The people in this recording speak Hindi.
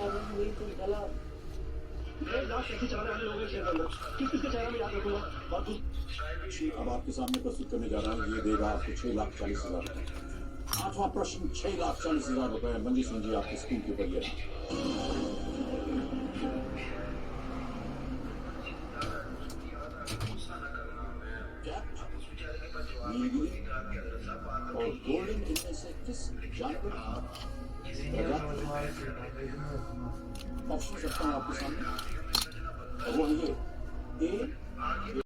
बिल्कुल गलत। कैसे चलाने वाले लोग हैं शेयर अंदर, किस किसके चेहरा में याद रखूंगा। और तू अब आपके सामने प्रस्तुत करने जा रहा हूँ। ये देगा आपको 6,40,000 रुपए। आठवां प्रश्न 6,40,000 रुपए। मंजी सिंह जी आपके स्क्रीन के ऊपर ये रहा। नीली और गोल्डन इनमें से किस जानवर ऑप्शन रखता हूँ आपके सामने, और वो है ये ए